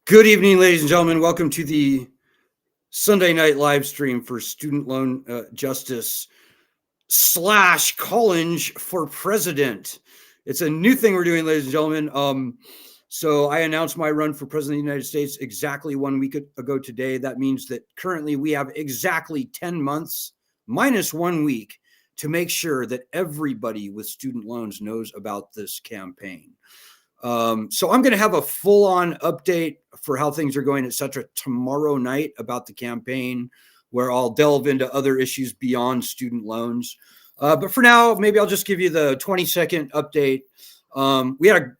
Good evening, ladies and gentlemen. Welcome to the Sunday night live stream for student loan justice / Collinge for president. It's a new thing we're doing, ladies and gentlemen. So I announced my run for president of the United States exactly 1 week ago today. That means that currently we have exactly 10 months minus 1 week to make sure that everybody with student loans knows about this campaign. So I'm going to have a full-on update for how things are going, etc., tomorrow night about the campaign, where I'll delve into other issues beyond student loans. But for now, maybe I'll just give you the 20-second update. We had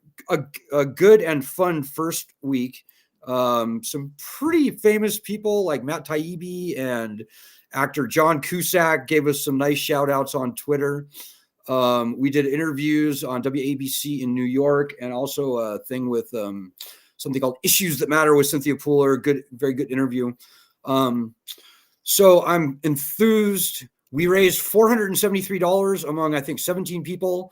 a good and fun first week. Some pretty famous people like Matt Taibbi and actor John Cusack gave us some nice shout outs on Twitter. We did interviews on WABC in New York, and also a thing with something called Issues That Matter with Cynthia Pooler. Very good interview. So I'm enthused. We raised $473 among, I think, 17 people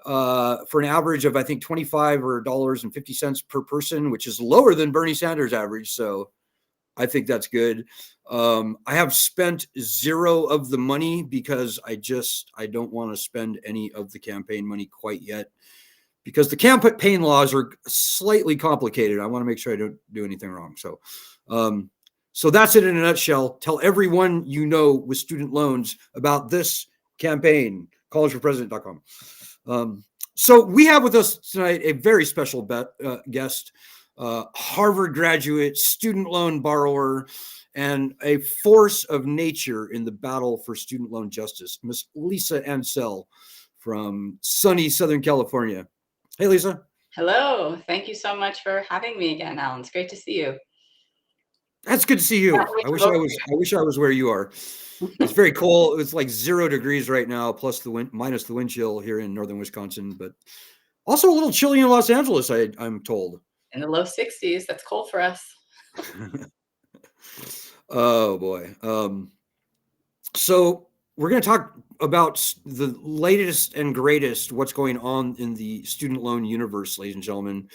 for an average of, I think, $25.50 per person, which is lower than Bernie Sanders' average. So I think that's good. I have spent zero of the money because I don't want to spend any of the campaign money quite yet, because the campaign laws are slightly complicated. I want to make sure I don't do anything wrong. So that's it in a nutshell. Tell everyone you know with student loans about this campaign, collegeforpresident.com. So we have with us tonight a very special guest, Harvard graduate, student loan borrower, and a force of nature in the battle for student loan justice, Miss Lisa Ansell from sunny Southern California. Hey, Lisa. Hello. Thank you so much for having me again, Alan. It's great to see you. That's good to see you. I wish I was where you are. It's very cold. It's like 0 degrees right now, plus the wind, minus the wind chill here in northern Wisconsin, but also a little chilly in Los Angeles, I'm told. In the low 60s. That's cold for us. Oh boy. So we're going to talk about the latest and greatest, what's going on in the student loan universe, ladies and gentlemen.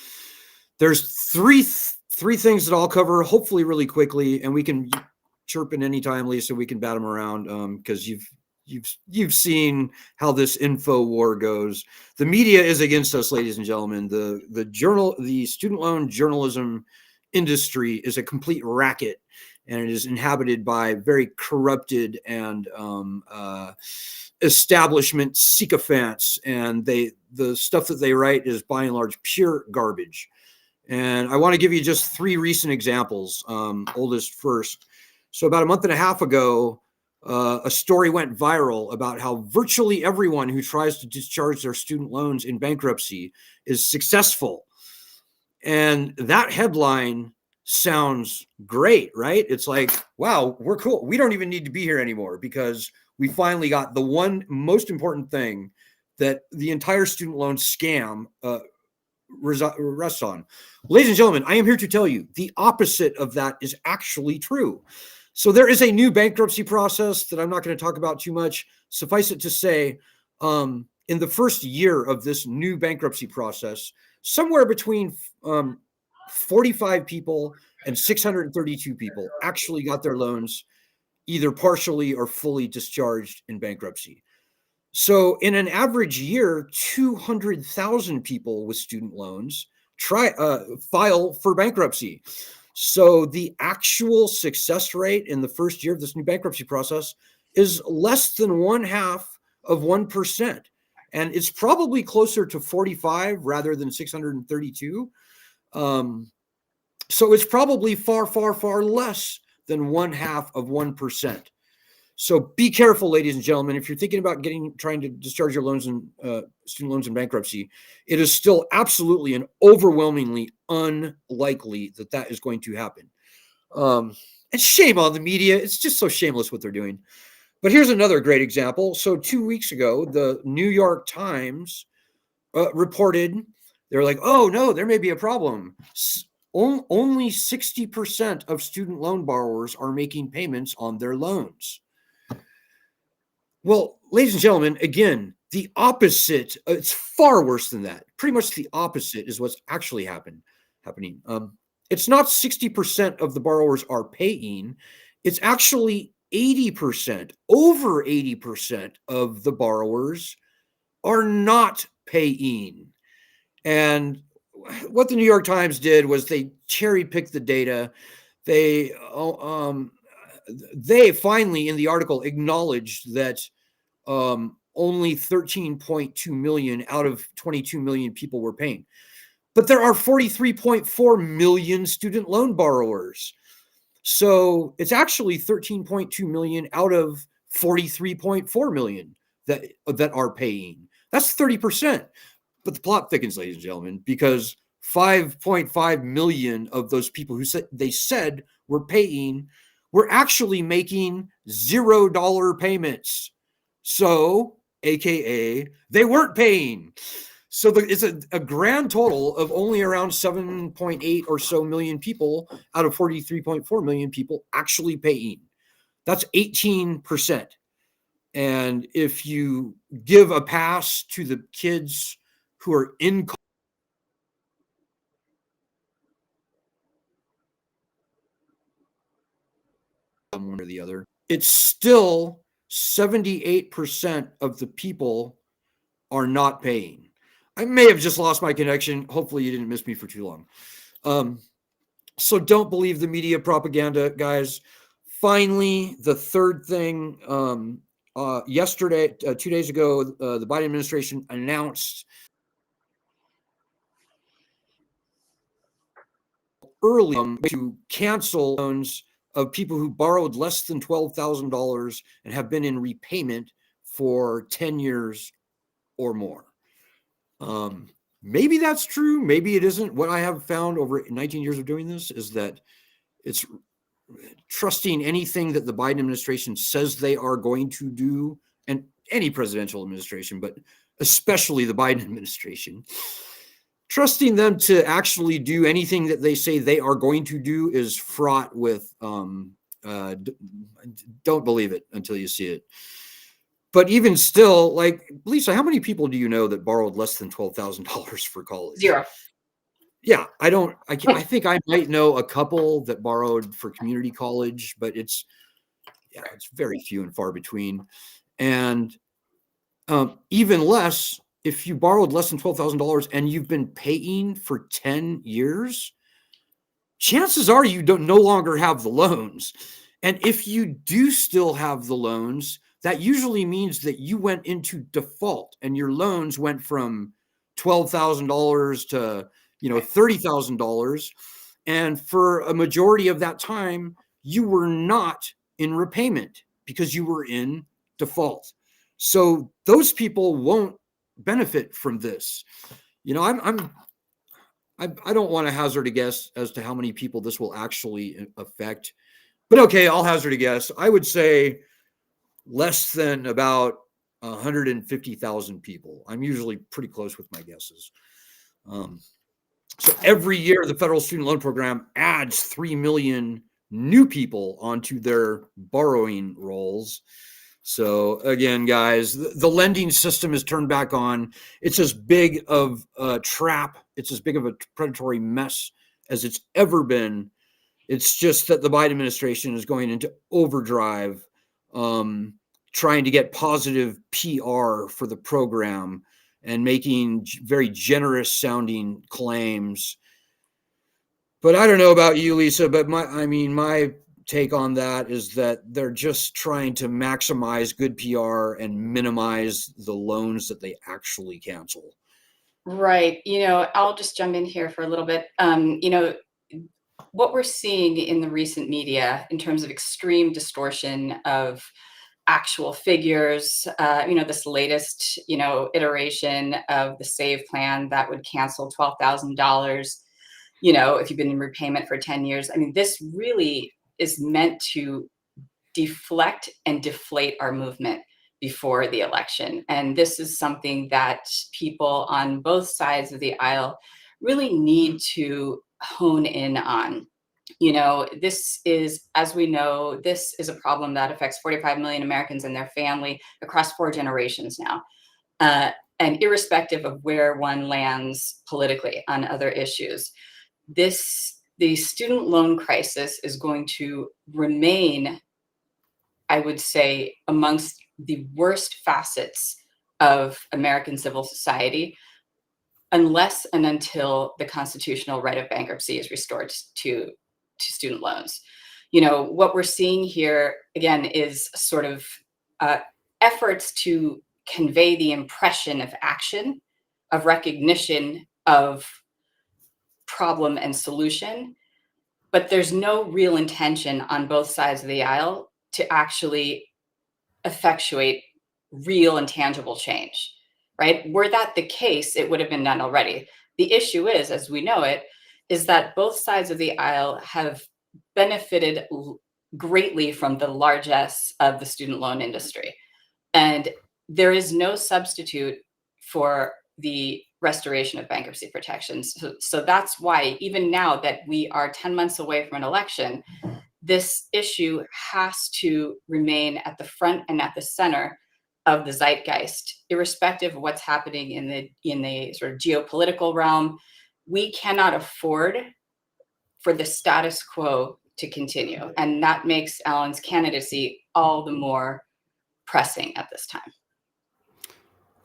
There's three things that I'll cover, hopefully really quickly, and we can chirp in any time, Lisa. We can bat them around because you've seen how this info war goes. The media is against us, ladies and gentlemen. The student loan journalism industry is a complete racket, and it is inhabited by very corrupted and establishment sycophants, and the stuff that they write is by and large pure garbage. And I want to give you just 3 recent examples. Oldest first. So about a month and a half ago, a story went viral about how virtually everyone who tries to discharge their student loans in bankruptcy is successful. And that headline sounds great, right? It's like, wow, we're cool. We don't even need to be here anymore because we finally got the one most important thing that the entire student loan scam rests on. Ladies and gentlemen, I am here to tell you the opposite of that is actually true. So there is a new bankruptcy process that I'm not going to talk about too much. Suffice it to say, in the first year of this new bankruptcy process, somewhere between 45 people and 632 people actually got their loans either partially or fully discharged in bankruptcy. So in an average year, 200,000 people with student loans file for bankruptcy. So the actual success rate in the first year of this new bankruptcy process is less than 0.5%. And it's probably closer to 45 rather than 632. So it's probably far, far, far less than 0.5%. So be careful, ladies and gentlemen. If you're thinking about trying to discharge your loans and student loans in bankruptcy, it is still absolutely and overwhelmingly unlikely that is going to happen. And shame on the media. It's just so shameless what they're doing. But here's another great example. So 2 weeks ago, the New York Times reported, they're like, oh, no, there may be a problem. Only 60% of student loan borrowers are making payments on their loans. Well, ladies and gentlemen, again, the opposite, it's far worse than that. Pretty much the opposite is what's actually happening. it's not 60% of the borrowers are paying. It's actually 80%, over 80% of the borrowers are not paying. And what the New York Times did was they cherry picked the data. They finally in the article acknowledged that only 13.2 million out of 22 million people were paying. But there are 43.4 million student loan borrowers. So it's actually 13.2 million out of 43.4 million that are paying. That's 30%. But the plot thickens, ladies and gentlemen, because 5.5 million of those people who said were paying were actually making $0 payments. So, AKA, they weren't paying. So it's a grand total of only around 7.8 or so million people out of 43.4 million people actually paying. That's 18%. And if you give a pass to the kids who are in one or the other, it's still 78% of the people are not paying. I may have just lost my connection. Hopefully you didn't miss me for too long. So don't believe the media propaganda, guys. Finally, the third thing, yesterday, 2 days ago, the Biden administration announced early to cancel loans of people who borrowed less than $12,000 and have been in repayment for 10 years or more. Maybe that's true. Maybe it isn't. What I have found over 19 years of doing this is that it's trusting anything that the Biden administration says they are going to do, and any presidential administration, but especially the Biden administration. Trusting them to actually do anything that they say they are going to do is fraught with don't believe it until you see it. But even still, like, Lisa, how many people do you know that borrowed less than $12,000 for college? Zero. Yeah, I think I might know a couple that borrowed for community college, but it's very few and far between. And even less, if you borrowed less than $12,000 and you've been paying for 10 years, chances are you no longer have the loans. And if you do still have the loans, that usually means that you went into default and your loans went from $12,000 to, $30,000. And for a majority of that time, you were not in repayment because you were in default. So those people won't benefit from this. I don't want to hazard a guess as to how many people this will actually affect, but okay, I'll hazard a guess. I would say less than about 150,000 people. I'm usually pretty close with my guesses. So every year, the federal student loan program adds 3 million new people onto their borrowing rolls. So again, guys, the lending system is turned back on. It's as big of a trap. It's as big of a predatory mess as it's ever been. It's just that the Biden administration is going into overdrive, trying to get positive PR for the program and making very generous sounding claims. But I don't know about you, Lisa, but my take on that is that they're just trying to maximize good PR and minimize the loans that they actually cancel. Right. I'll just jump in here for a little bit. What we're seeing in the recent media in terms of extreme distortion of actual figures, this latest, iteration of the SAVE plan that would cancel $12,000, if you've been in repayment for 10 years. I mean, this really is meant to deflect and deflate our movement before the election. And this is something that people on both sides of the aisle really need to hone in on. This is, as we know, this is a problem that affects 45 million Americans and their family across 4 generations now. And irrespective of where one lands politically on other issues, this the student loan crisis is going to remain, I would say, amongst the worst facets of American civil society, unless and until the constitutional right of bankruptcy is restored to student loans. You know, what we're seeing here, again, is sort of efforts to convey the impression of action, of recognition of problem and solution, but there's no real intention on both sides of the aisle to actually effectuate real and tangible change, right? Were that the case, it would have been done already. The issue is, as we know it, is that both sides of the aisle have benefited greatly from the largesse of the student loan industry. And there is no substitute for the restoration of bankruptcy protections. So that's why, even now that we are 10 months away from an election, this issue has to remain at the front and at the center of the zeitgeist, irrespective of what's happening in the sort of geopolitical realm. We cannot afford for the status quo to continue, and that makes Alan's candidacy all the more pressing at this time.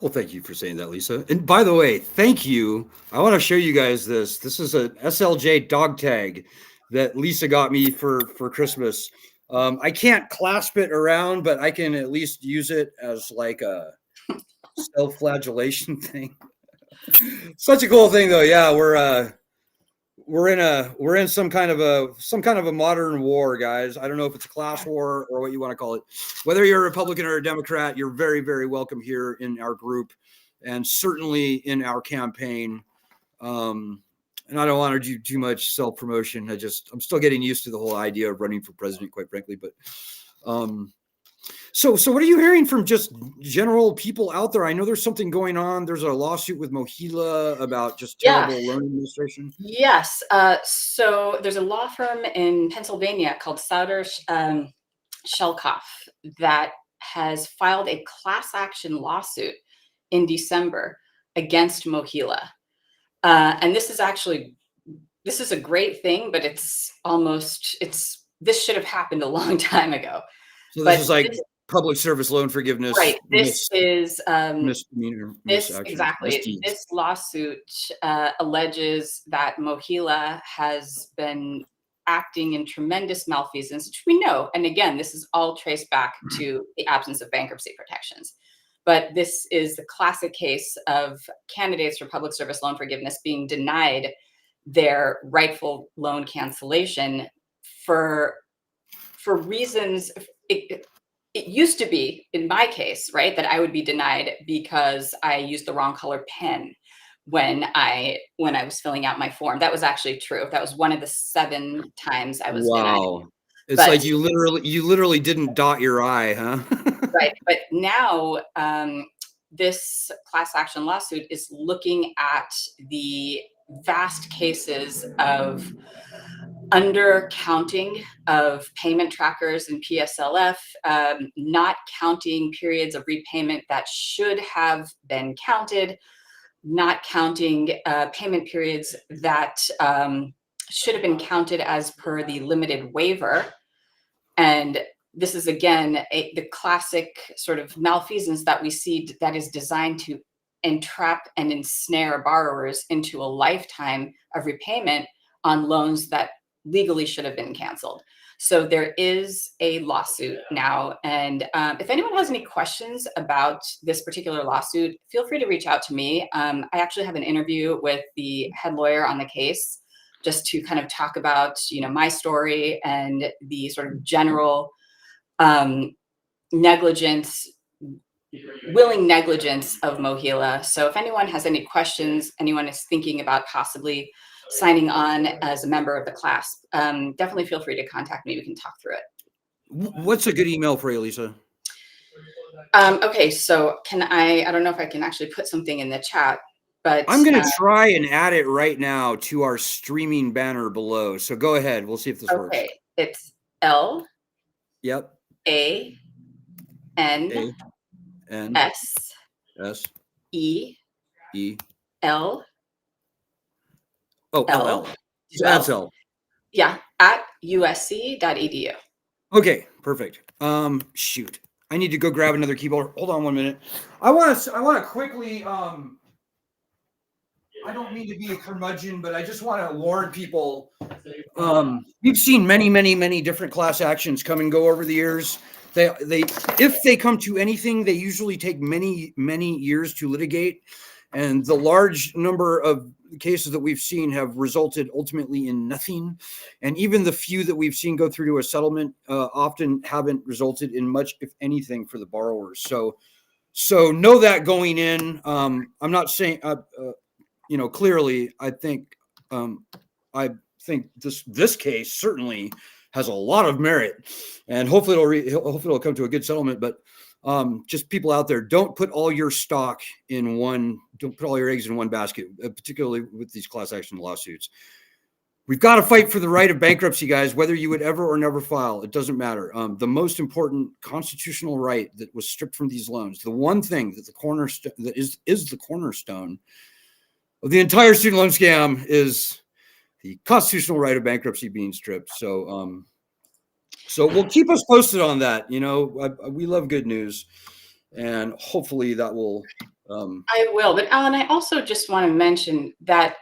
Well, thank you for saying that, Lisa. And by the way, thank you. I want to show you guys this. This is a SLJ dog tag that Lisa got me for Christmas. I can't clasp it around, but I can at least use it as like a self-flagellation thing. Such a cool thing, though. Yeah, we're in some kind of a modern war, guys. I don't know if it's a class war or what you want to call it. Whether you're a Republican or a Democrat, you're very, very welcome here in our group, and certainly in our campaign. And I don't want to do too much self-promotion. I'm still getting used to the whole idea of running for president, quite frankly. But so what are you hearing from just general people out there? I know there's something going on. There's a lawsuit with Mohila about just terrible loan administration. Yes. So there's a law firm in Pennsylvania called Sauder Shelkoff that has filed a class action lawsuit in December against Mohila. And this is a great thing, but this should have happened a long time ago. So this is like public service loan forgiveness, right? This is misdemeanor, exactly. This lawsuit alleges that Mohila has been acting in tremendous malfeasance, which we know. And again, this is all traced back to the absence of bankruptcy protections. But this is the classic case of candidates for public service loan forgiveness being denied their rightful loan cancellation for reasons. It used to be, in my case, right, that I would be denied because I used the wrong color pen when I was filling out my form. That was actually true. That was one of the 7 times I was denied. It's like you literally didn't dot your I, huh? Right. But now this class action lawsuit is looking at the vast cases of undercounting of payment trackers and PSLF, not counting periods of repayment that should have been counted, not counting payment periods that should have been counted as per the limited waiver. And this is, again, the classic sort of malfeasance that we see that is designed to entrap and ensnare borrowers into a lifetime of repayment on loans that legally should have been canceled. So there is a lawsuit now. And if anyone has any questions about this particular lawsuit, feel free to reach out to me. I actually have an interview with the head lawyer on the case, just to kind of talk about, my story and the sort of general willing negligence of Mohila. So if anyone has any questions, anyone is thinking about possibly signing on as a member of the class, definitely feel free to contact me. We can talk through it. What's a good email for you, Lisa? Okay, so I don't know if I can actually put something in the chat, but I'm going to try and add it right now to our streaming banner below. So go ahead. We'll see if this works. Okay, it's L. Yep. A. N. S. E. L. Oh, L. So that's L. Yeah, at usc.edu. Okay, perfect. Shoot, I need to go grab another keyboard. Hold on 1 minute. I want to quickly. I don't mean to be a curmudgeon, but I just want to warn people. We've seen many different class actions come and go over the years. They if they come to anything, they usually take many years to litigate, and the large number of cases that we've seen have resulted ultimately in nothing, and even the few that we've seen go through to a settlement often haven't resulted in much, if anything, for the borrowers. So know that going in. I'm not saying clearly, I think this case certainly has a lot of merit, and hopefully it'll come to a good settlement. But just people out there, don't put all your eggs in one basket, particularly with these class action lawsuits. We've got to fight for the right of bankruptcy, guys, whether you would ever or never file. It doesn't matter. The most important constitutional right that was stripped from these loans, the one thing that is the cornerstone of the entire student loan scam, is the constitutional right of bankruptcy being stripped. So we'll keep us posted on that. We love good news, and hopefully that will. I will, but Alan, I also just want to mention that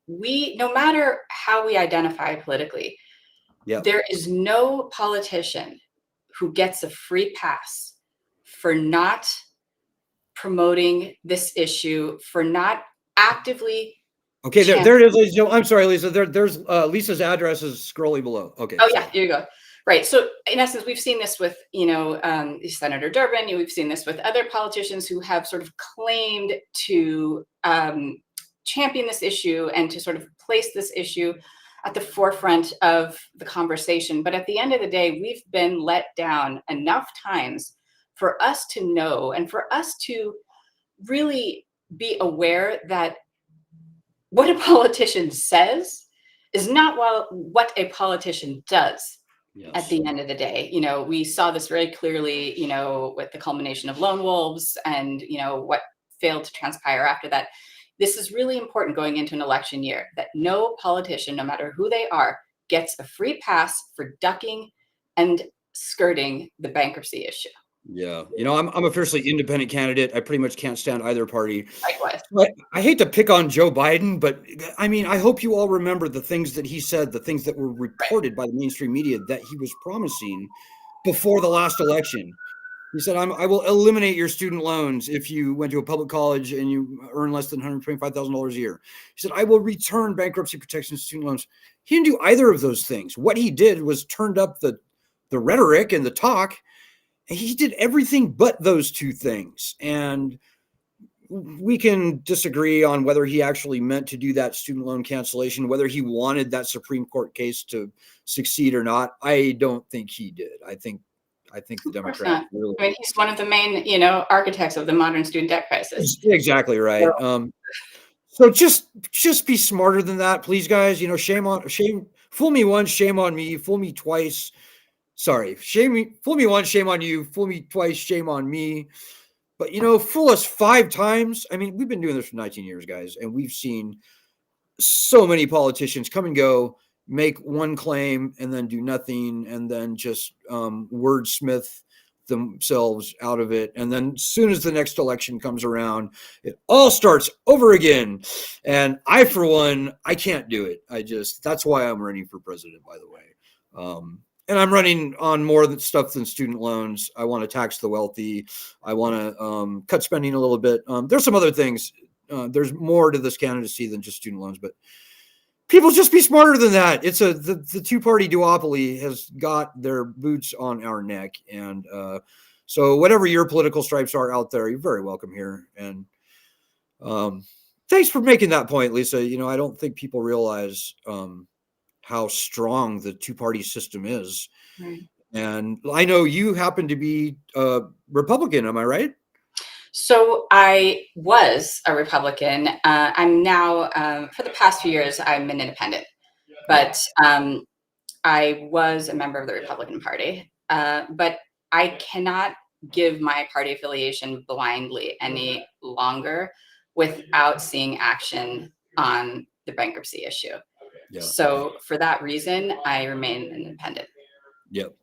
no matter how we identify politically, there is no politician who gets a free pass for not promoting this issue, for not actively. Okay, there it is. I'm sorry, Lisa. There's Lisa's address is scrolling below. Okay. Oh, yeah, here you go. Right. So in essence, we've seen this with, Senator Durbin. We've seen this with other politicians who have sort of claimed to champion this issue and to sort of place this issue at the forefront of the conversation. But at the end of the day, we've been let down enough times for us to know and for us to really be aware that what a politician says is not what a politician does. Yes. At the end of the day. We saw this very clearly, with the culmination of lone wolves and, what failed to transpire after that. This is really important going into an election year, that no politician, no matter who they are, gets a free pass for ducking and skirting the bankruptcy issue. Yeah. I'm a fiercely independent candidate. I pretty much can't stand either party. Likewise. I hate to pick on Joe Biden, but I mean, I hope you all remember the things that he said, the things that were reported by the mainstream media that he was promising before the last election. He said, I will eliminate your student loans if you went to a public college and you earn less than $125,000 a year. He said, I will return bankruptcy protection to student loans. He didn't do either of those things. What he did was turned up the rhetoric and the talk. He did everything but those two things. And we can disagree on whether he actually meant to do that student loan cancellation, whether he wanted that Supreme Court case to succeed or not. I don't think he did. I think the Democrats really. I mean, he's one of the main, architects of the modern student debt crisis. Exactly right. So just be smarter than that, please, guys. Shame. Fool me once, shame on me. Fool me twice. Sorry, fool me once, shame on you. Fool me twice, shame on me. But, fool us 5 times. I mean, we've been doing this for 19 years, guys, and we've seen so many politicians come and go, make one claim and then do nothing, and then just wordsmith themselves out of it. And then as soon as the next election comes around, it all starts over again. And I, for one, I can't do it. That's why I'm running for president, by the way. And I'm running on more stuff than student loans. I want to tax the wealthy. I want to cut spending a little bit. There's some other things. There's more to this candidacy than just student loans, but people just be smarter than that. It's the two-party duopoly has got their boots on our neck. And so whatever your political stripes are out there, you're very welcome here. And thanks for making that point, Lisa. I don't think people realize how strong the two-party system is. Right. And I know you happen to be a Republican, am I right? So I was a Republican. I'm now, for the past few years, I'm an independent. But I was a member of the Republican Party. But I cannot give my party affiliation blindly any longer without seeing action on the bankruptcy issue. Yeah. So for that reason, I remain independent. Yep.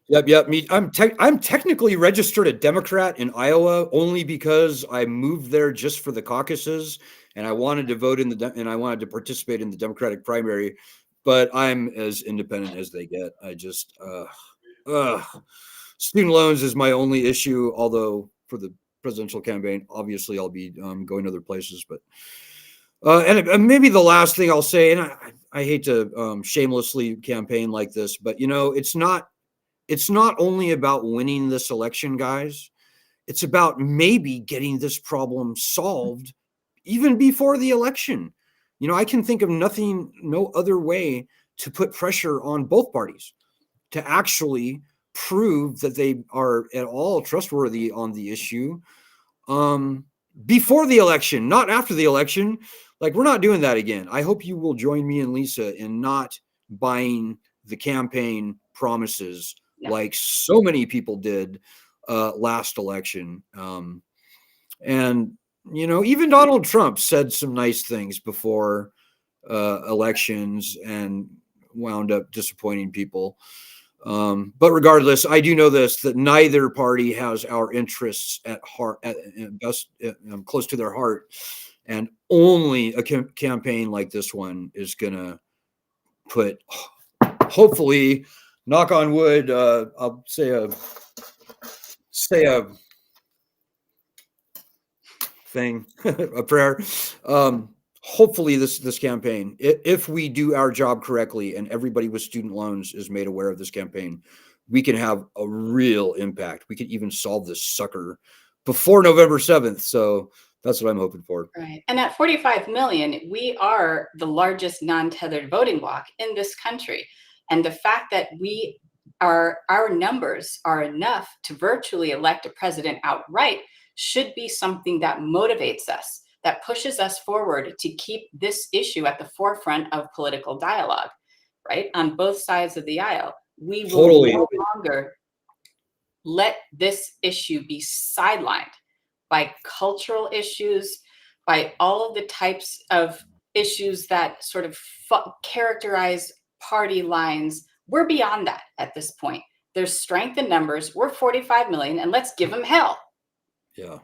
Yep. I'm technically registered a Democrat in Iowa only because I moved there just for the caucuses and I wanted to vote and I wanted to participate in the Democratic primary, but I'm as independent as they get. I just student loans is my only issue, although for the presidential campaign, obviously I'll be going other places, but and maybe the last thing I'll say, and I hate to shamelessly campaign like this, but it's not only about winning this election, guys. It's about maybe getting this problem solved even before the election. I can think of no other way to put pressure on both parties to actually prove that they are at all trustworthy on the issue before the election, not after the election. Like, we're not doing that again. I hope you will join me and Lisa in not buying the campaign promises like so many people did last election. And, even Donald Trump said some nice things before elections and wound up disappointing people. But regardless, I do know this, that neither party has our interests at heart, close to their heart. And only a campaign like this one is going to put, hopefully, knock on wood, I'll say a thing, a prayer. Hopefully this campaign, if we do our job correctly and everybody with student loans is made aware of this campaign, we can have a real impact. We could even solve this sucker before November 7th. So that's what I'm hoping for. Right. And at 45 million, we are the largest non-tethered voting bloc in this country. And the fact that our numbers are enough to virtually elect a president outright should be something that motivates us, that pushes us forward to keep this issue at the forefront of political dialogue, right? On both sides of the aisle. We will no longer let this issue be sidelined by cultural issues, by all of the types of issues that sort of characterize party lines. We're beyond that at this point. There's strength in numbers. We're 45 million, and let's give them hell. Yeah.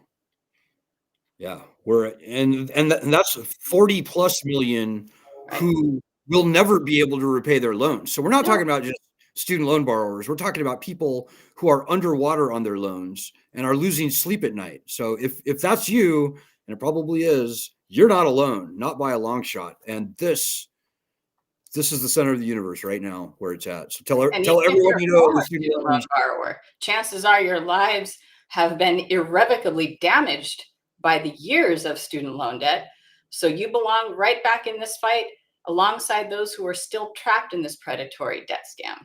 And that's 40 plus million who will never be able to repay their loans. So we're not talking about just student loan borrowers. We're talking about people who are underwater on their loans and are losing sleep at night. So if that's you, and it probably is, you're not alone, not by a long shot. And this is the center of the universe right now where it's at. So tell everyone you know. Student loan borrower. Chances are your lives have been irrevocably damaged by the years of student loan debt. So you belong right back in this fight alongside those who are still trapped in this predatory debt scam.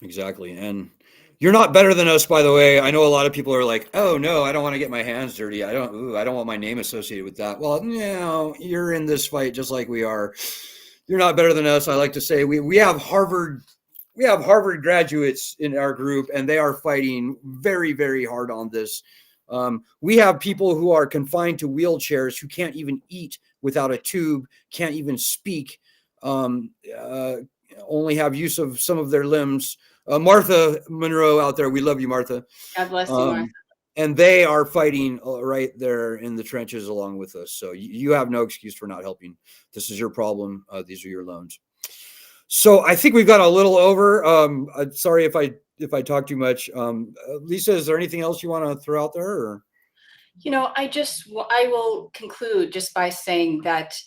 Exactly. And you're not better than us, by the way. I know a lot of people are like, oh no, I don't want to get my hands dirty. I don't want my name associated with that. Well, no, you're in this fight just like we are. You're not better than us. I like to say we have Harvard graduates in our group, and they are fighting very, very hard on this. We have people who are confined to wheelchairs who can't even eat without a tube, can't even speak, only have use of some of their limbs. Martha Monroe out there, we love you, Martha. God bless you, Martha. And they are fighting right there in the trenches along with us. So you have no excuse for not helping. This is your problem. These are your loans. So I think we've got a little over. Sorry if I talk too much. Lisa, is there anything else you want to throw out there? Or? I will conclude just by saying that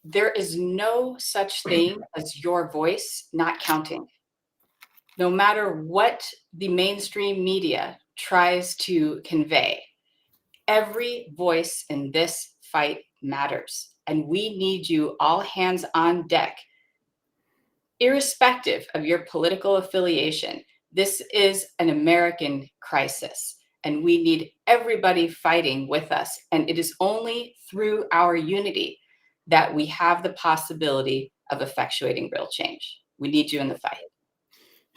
there is no such thing as your voice not counting. No matter what the mainstream media tries to convey, every voice in this fight matters. And we need you all hands on deck, irrespective of your political affiliation. This is an American crisis, and we need everybody fighting with us. And it is only through our unity that we have the possibility of effectuating real change. We need you in the fight.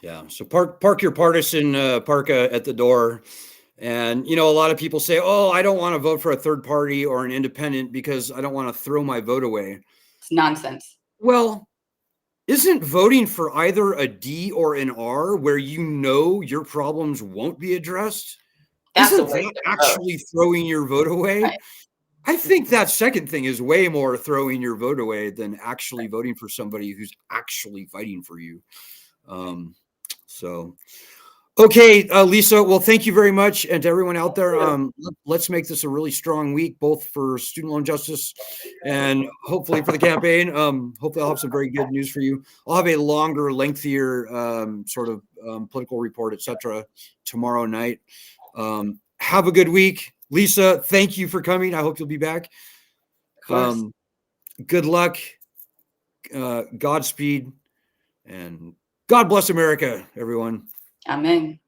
Yeah. So park your partisan parka at the door. And, a lot of people say, oh, I don't want to vote for a third party or an independent because I don't want to throw my vote away. It's nonsense. Well, isn't voting for either a D or an R where you know your problems won't be addressed? That's a Isn't waste that of both. actually throwing your vote away? Right. I think that second thing is way more throwing your vote away than actually voting for somebody who's actually fighting for you. So, okay, Lisa, well, thank you very much. And to everyone out there, let's make this a really strong week, both for student loan justice and hopefully for the campaign. Hopefully I'll have some very good news for you. I'll have a longer, lengthier sort of political report, etc. tomorrow night. Have a good week. Lisa, thank you for coming. I hope you'll be back. Of course. Good luck. Godspeed. And God bless America, everyone. Amen.